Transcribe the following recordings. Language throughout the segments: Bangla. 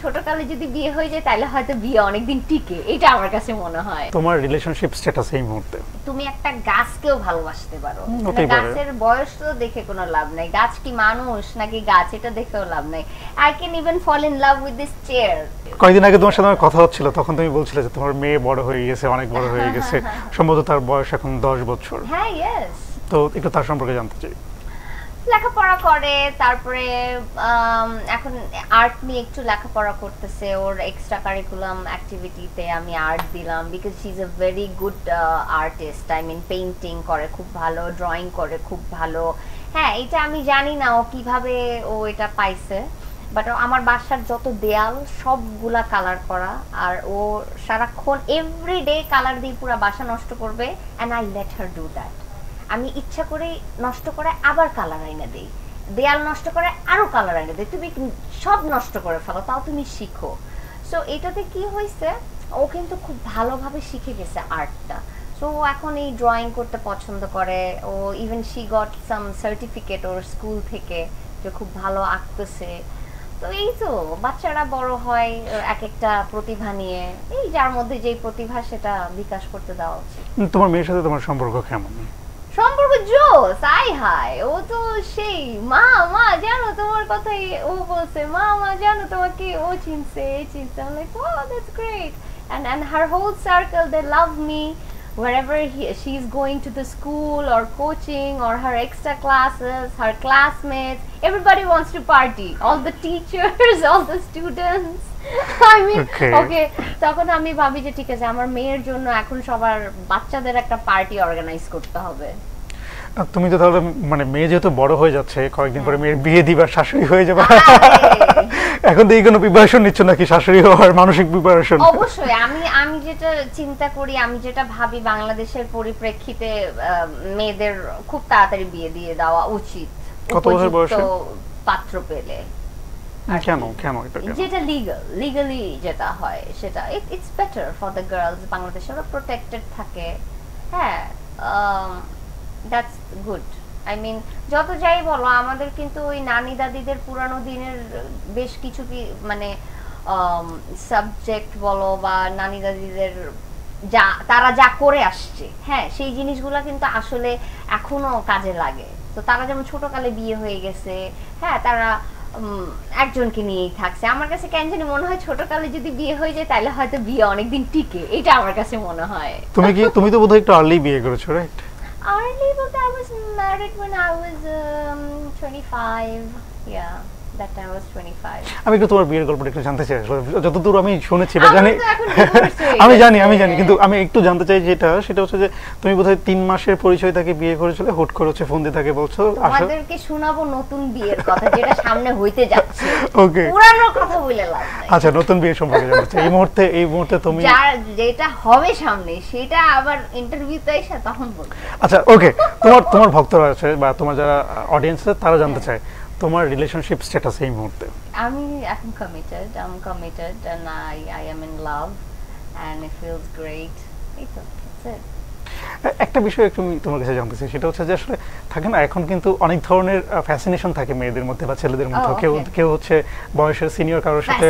ছোটকালে যদি বিয়ে হয়ে যায় তাহলে হয়তো বিয়ে অনেকদিন টিকে, এটা আমার কাছে মনে হয়। তোমার রিলেশনশিপ স্ট্যাটাস এই মুহূর্তে? তুমি একটা গাছকেও ভালোবাসতে পারো, হতেই পারে। গাছের বয়স তো দেখে কোনো লাভ নাই, গাছ কি মানুষ নাকি গাছ এটা দেখেও লাভ নাই। I can even fall in love with this chair. কয়েকদিন আগে তোমার সাথে আমার কথা হচ্ছিল, তখন তুমি বলছিলে যে তোমার মেয়ে বড় হয়ে গেছে, অনেক বড় হয়ে গেছে, সম্ভবত তার বয়স এখন 10 বছর। হ্যাঁ, ইয়েস। তো একটু তার সম্পর্কে জানতে চাই। লেখাপড়া করে, তারপরে এখন আর্ট নিয়ে একটু লেখাপড়া করতেছে। ওর এক্সট্রা কারিকুলাম অ্যাক্টিভিটিতে আমি আর্ট দিলাম, because she is a very good artist. I mean painting করে খুব ভালো, ড্রয়িং করে খুব ভালো। হ্যাঁ, এটা আমি জানি না ও কিভাবে ও এটা পাইছে, বাট আমার বাসার যত দেয়াল সবগুলা কালার করা, আর ও সারাক্ষণ এভরিডে কালার দিয়ে পুরো বাসা নষ্ট করবে, and I let her do that. আমি ইচ্ছা করে নষ্ট করে আবার কালার আইনা দেই, দেয়াল নষ্ট করে আরো কালার আইনা দেই, তুমি সব নষ্ট করে ফেলো, তাও তুমি শিখো। সো এটাতে কি হয়েছে, ও কিন্তু খুব ভালোভাবে শিখে গেছে আর্টটা। সো ও এখন এই ড্রয়িং করতে পছন্দ করে। ও even she got some certificate ওর স্কুল থেকে যে খুব ভালো আঁকতেছে। তো এই তো বাচ্চারা বড় হয় এক একটা প্রতিভা নিয়ে, এই যার মধ্যে যেই প্রতিভা সেটা বিকাশ করতে দেওয়া উচিত। তোমার মেয়ের সাথে তোমার সম্পর্ক কেমন? সম্পর্ক জোস, আই হাই, ও তো সেই মা মা জানো তোমার কথাই ও বলছে, মা মা জানো তোমাকে ও চিনছে এই চিনছে। I'm like, wow, that's great. And her whole circle, they love me wherever she's going to the school or coaching or her extra classes, her classmates, everybody wants to party, all the teachers, all the students. I mean, okay, তখন আমি ভাবি যে ঠিক আছে, আমার মেয়ের জন্য এখন সবার বাচ্চাদের একটা পার্টি অর্গানাইজ করতে হবে। তুমি তো তাহলে মানে মেয়ে যেহেতু বড় হয়ে যাচ্ছে, কয়েকদিন পরে মেয়ের বিয়ে দিবার, শাশুড়ি হয়ে যাবে, এখন তো এই কোনো প্রিপারেশন নিচ্ছ নাকি শাশুড়ি হওয়ার মানসিক প্রিপারেশন? অবশ্যই। আমি যেটা চিন্তা করি, আমি যেটা ভাবি, বাংলাদেশের পরিপ্রেক্ষিতে মেয়েদের খুব তাড়াতাড়ি বিয়ে দিয়ে দেওয়া উচিত। কত বছর বয়সে পাত্র পেলে। কেন কেন এটা কেন? যেটা লিগালি যেটা হয় সেটা it's better for the girls. বাংলাদেশে ওরা প্রোটেক্টেড থাকে। হ্যাঁ, দ্যাটস গুড। আই মিন, যত যাই বলো, আমাদের কিন্তু ওই নানি দাদিদের পুরানো দিনের বেশ কিছু কি মানে সাবজেক্ট বলো বা নানি দাদিদের যা তারা যা করে আসছে, হ্যাঁ, সেই জিনিসগুলো কিন্তু আসলে এখনো কাজে লাগে। তো তারা যেমন ছোটকালে বিয়ে হয়ে গেছে, হ্যাঁ, তারা একজনকে নিয়েই থাকছে। আমার কাছে কেন জানি মনে হয় ছোটকালে যদি বিয়ে হয়ে যায় তাহলে হয়তো বিয়ে অনেকদিন টিকে, এটা আমার কাছে মনে হয়। তুমি তো বোধহয় একটু আর্লি বিয়ে করেছো, right? Early, but I was married when I was 25. Yeah, that time I was 25. আমি একটু তোমার বিয়ের গল্পটা একটু জানতে চাই। যতদূর আমি শুনেছি বা জানি, আমি জানি, কিন্তু আমি একটু জানতে চাই সেটা হচ্ছে যে তুমি বোধহয় 3 মাসের পরিচয় তাকে বিয়ে করেছিলে, হুট করে হচ্ছে ফোন দিয়ে তাকে বলছো আমাদেরকে শোনাবো নতুন বিয়ের কথা যেটা সামনে হইতে যাচ্ছে। ওকে, পুরানো কথা বলে লাভ নাই। আচ্ছা, নতুন বিয়ে সম্পর্কে জানতে চাই। এই মুহূর্তে তুমি যেটা হবে সামনে সেটা আবার ইন্টারভিউতে এসে তখন বলবো। আচ্ছা, ওকে, তোমার ভক্তরা আছে বা তোমার যারা অডিয়েন্স আছে তারা জানতে চায় তোমার রিলেশনশিপ স্ট্যাটাস এই মুহূর্তে। আমি এখন I'm committed and I am in love and it feels great. That's it. একটা বিষয় একটু তোমার কাছে জানতে চাই, সেটা হচ্ছে যে আসলে থাকে না, এখন কিন্তু অনেক ধরনের ফ্যাসিনেশন থাকে মেয়েদের মধ্যে বা ছেলেদের মধ্যে। কেউ হচ্ছে বয়সের সিনিয়র কারোর সাথে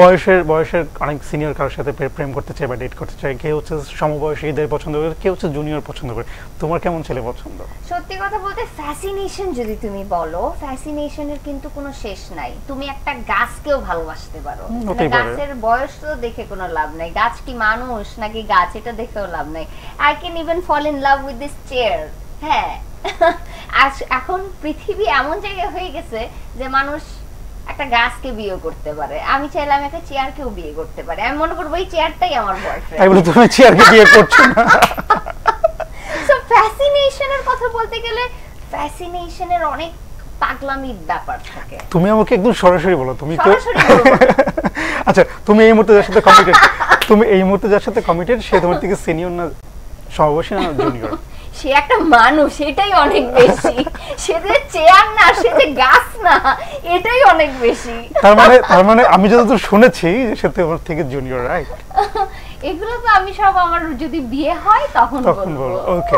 বয়সের অনেক সিনিয়র কারোর সাথে প্রেম করতে চায় বা ডেট করতে চায়। কেউ হচ্ছে সমবয়সীদের পছন্দ করে, কেউ হচ্ছে জুনিয়র পছন্দ করে। তোমার কেমন ছেলে পছন্দ? সত্যি কথা বলতে ফ্যাসিনেশন যদি তুমি বলো, ফ্যাসিনেশনের কিন্তু কোনো শেষ নাই। তুমি একটা গাছকেও ভালোবাসতে পারো, গাছের বয়স তো দেখে কোনো লাভ নাই, গাছ কি মানুষ নাকি গাছ এটা দেখেও লাভ নাই। I can even fall in love with this chair. হ্যাঁ, এখন পৃথিবী এমন জায়গায় হয়ে গেছে যে মানুষ একটা গাছকে বিয়ে করতে পারে। আমি চাইলে আমি একটা চেয়ারকেও বিয়ে করতে পারি। আমি মনে করবো এই চেয়ারটাই আমার বয়ফ্রেন্ড। তাই বলে তুমি চেয়ারকে বিয়ে করছো না? সো ফ্যাসিনেশনের কথা বলতে গেলে ফ্যাসিনেশনের অনেক পাগলামির ব্যাপার থাকে। তুমি আমাকে একদম সরাসরি বলো, তুমি তো আচ্ছা, তুমি এই মুহূর্তে যার সাথে কমিটেড সে তোমার থেকে সিনিয়র না সমবয়সী না জুনিয়র? সে একটা মানুষ, এটাই অনেক বেশি। সে যে চেয়ার না, সে যে গাছ না, এটাই অনেক বেশি। তার মানে আমি যতদূর শুনেছি যে সে তোমার থেকে জুনিয়র, রাইট? এগুলো তো আমি সব আমার যদি বিয়ে হয় তখন বলবো। ওকে।